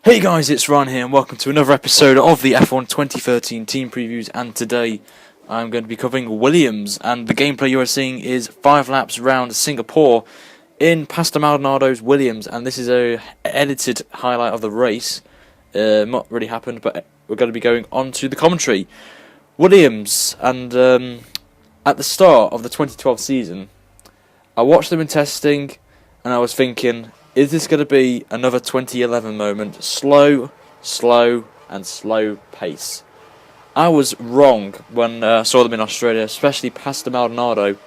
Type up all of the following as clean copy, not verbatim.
Hey guys, it's Ryan here and welcome to another episode of the F1 2013 team previews, and today I'm going to be covering Williams, and the gameplay you are seeing is 5 laps round Singapore in Pastor Maldonado's Williams, and this is a edited highlight of the race. Not really happened, but we're going to be going on to the commentary. Williams, and at the start of the 2012 season, I watched them in testing and I was thinking, is this going to be another 2011 moment? Slow pace. I was wrong when I saw them in Australia, especially Pastor Maldonado.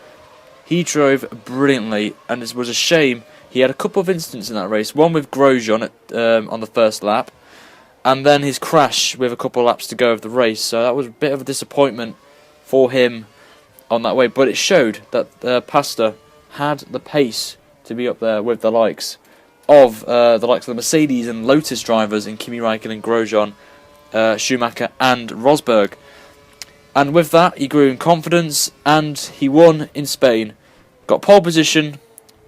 He drove brilliantly, and it was a shame. He had a couple of incidents in that race. One with Grosjean on the first lap, and then his crash with a couple of laps to go of the race. So that was a bit of a disappointment for him on that way. But it showed that Pastor had the pace to be up there with the likes of the Mercedes and Lotus drivers in Kimi Räikkönen, Grosjean, Schumacher and Rosberg. And with that, he grew in confidence and he won in Spain. Got pole position,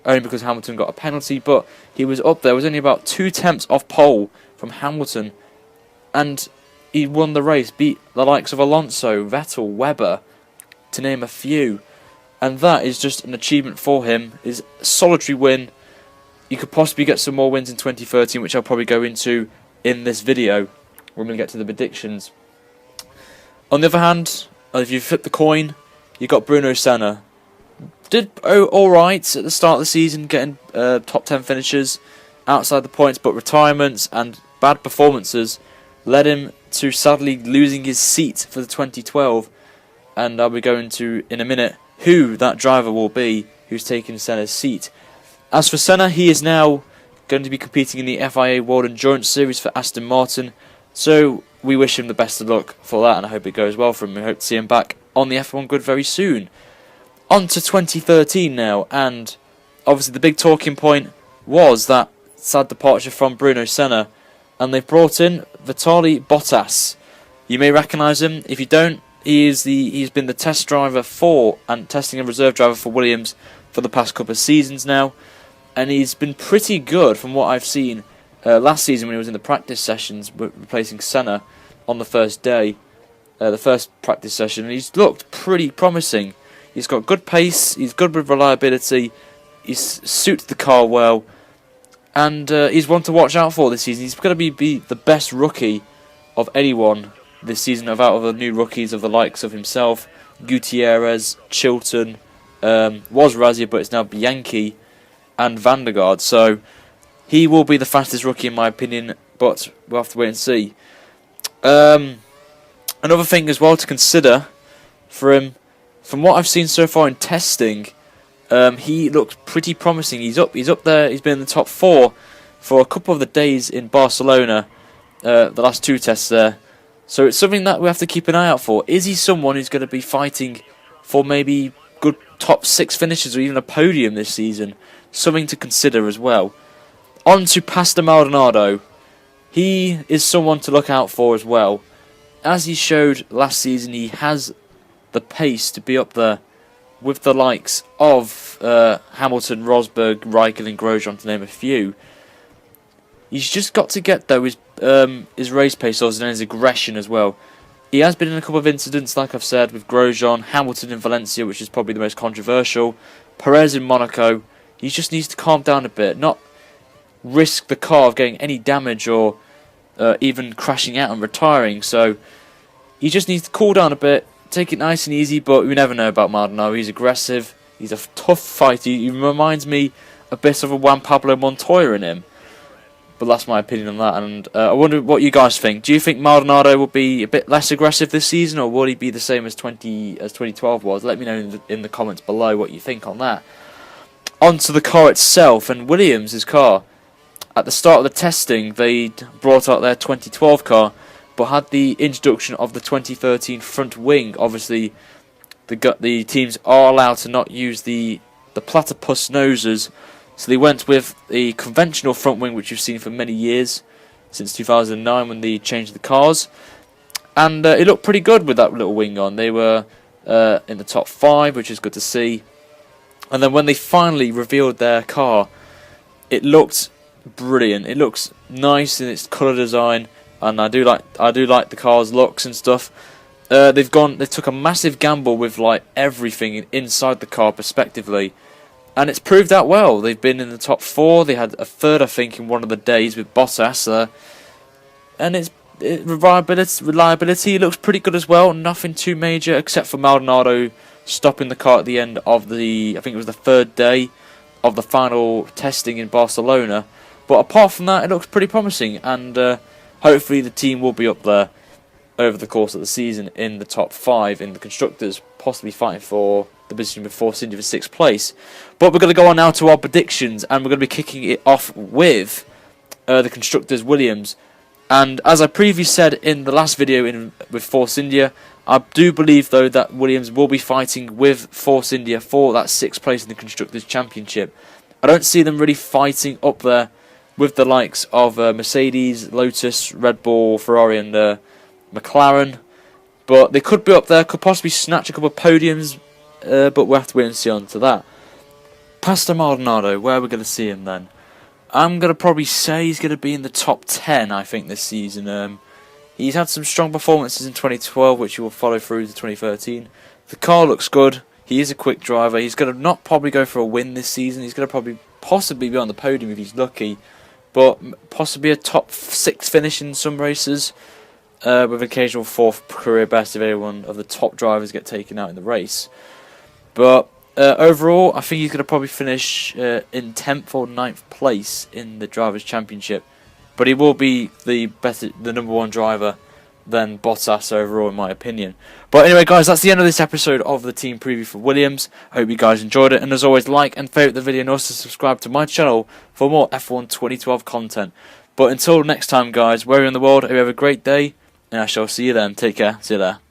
only because Hamilton got a penalty, but he was up there. It was only about 2 tenths off pole from Hamilton. And he won the race, beat the likes of Alonso, Vettel, Webber, to name a few. And that is just an achievement for him. His solitary win. You could possibly get some more wins in 2013, which I'll probably go into in this video when we get to the predictions. On the other hand, if you flip the coin, you got Bruno Senna. Did alright at the start of the season, getting top 10 finishes outside the points, but retirements and bad performances led him to sadly losing his seat for the 2012. And I'll be going to, in a minute, who that driver will be who's taking Senna's seat. As for Senna, he is now going to be competing in the FIA World Endurance Series for Aston Martin, so we wish him the best of luck for that, and I hope it goes well for him. We hope to see him back on the F1 grid very soon. On to 2013 now, and obviously the big talking point was that sad departure from Bruno Senna, and they've brought in Valtteri Bottas. You may recognise him. If you don't, he's been the test driver for and testing and reserve driver for Williams for the past couple of seasons now, and he's been pretty good from what I've seen last season when he was in the practice sessions replacing Senna on the first day, the first practice session, and he's looked pretty promising. He's got good pace, he's good with reliability, he suits the car well, and he's one to watch out for this season. He's going to be the best rookie of anyone this season, out of the new rookies of the likes of himself, Gutierrez, Chilton, was Razia, but it's now Bianchi and Vandergaard. So he will be the fastest rookie in my opinion, but we'll have to wait and see. Another thing as well to consider for him, from what I've seen so far in testing, he looks pretty promising. He's up there. He's been in the top 4 for a couple of the days in Barcelona, the last 2 tests there. So it's something that we have to keep an eye out for. Is he someone who's going to be fighting for maybe good top 6 finishes or even a podium this season? Something to consider as well. On to Pastor Maldonado. He is someone to look out for as well. As he showed last season, he has the pace to be up there with the likes of Hamilton, Rosberg, Räikkönen, Grosjean, to name a few. He's just got to get, though, his race pace and his aggression as well. He has been in a couple of incidents, like I've said, with Grosjean, Hamilton in Valencia, which is probably the most controversial, Perez in Monaco. He just needs to calm down a bit, not risk the car of getting any damage or even crashing out and retiring. So he just needs to cool down a bit, take it nice and easy, but we never know about Maldonado. He's aggressive, he's a tough fighter. He reminds me a bit of a Juan Pablo Montoya in him. But that's my opinion on that, and I wonder what you guys think. Do you think Maldonado will be a bit less aggressive this season, or will he be the same as 2012 was? Let me know in the comments below what you think on that. On to the car itself, and Williams' car. At the start of the testing, they brought out their 2012 car, but had the introduction of the 2013 front wing. Obviously, the teams are allowed to not use the platypus noses, so they went with the conventional front wing, which you've seen for many years, since 2009 when they changed the cars. And it looked pretty good with that little wing on. They were in the top 5, which is good to see. And then when they finally revealed their car, it looked brilliant. It looks nice in its colour design, and I do like the car's looks and stuff. They took a massive gamble with like everything inside the car, respectively, and it's proved out well. They've been in the top 4. They had a third, I think, in one of the days with Bottas, and reliability looks pretty good as well. Nothing too major except for Maldonado stopping the car at the end of I think it was the 3rd day of the final testing in Barcelona. But apart from that, it looks pretty promising, and hopefully the team will be up there over the course of the season in the top 5 in the constructors, possibly fighting for the position with Force India for 6th place. But we're going to go on now to our predictions, and we're going to be kicking it off with the constructors Williams. And as I previously said in the last video with Force India, I do believe though that Williams will be fighting with Force India for that 6th place in the Constructors' Championship. I don't see them really fighting up there with the likes of Mercedes, Lotus, Red Bull, Ferrari and McLaren. But they could be up there, could possibly snatch a couple of podiums, but we'll have to wait and see on to that. Pastor Maldonado, where are we going to see him then? I'm going to probably say he's going to be in the top 10, I think, this season. He's had some strong performances in 2012, which he will follow through to 2013. The car looks good. He is a quick driver. He's going to not probably go for a win this season. He's going to possibly be on the podium if he's lucky, but possibly a top 6 finish in some races, with occasional 4th career best if any one of the top drivers get taken out in the race. But overall, I think he's going to probably finish in 10th or 9th place in the Drivers' Championship. But he will be the number 1 driver than Bottas overall, in my opinion. But anyway, guys, that's the end of this episode of the team preview for Williams. I hope you guys enjoyed it. And as always, like and favourite the video and also subscribe to my channel for more F1 2012 content. But until next time, guys, wherever in the world, I hope you have a great day. And I shall see you then. Take care. See you there.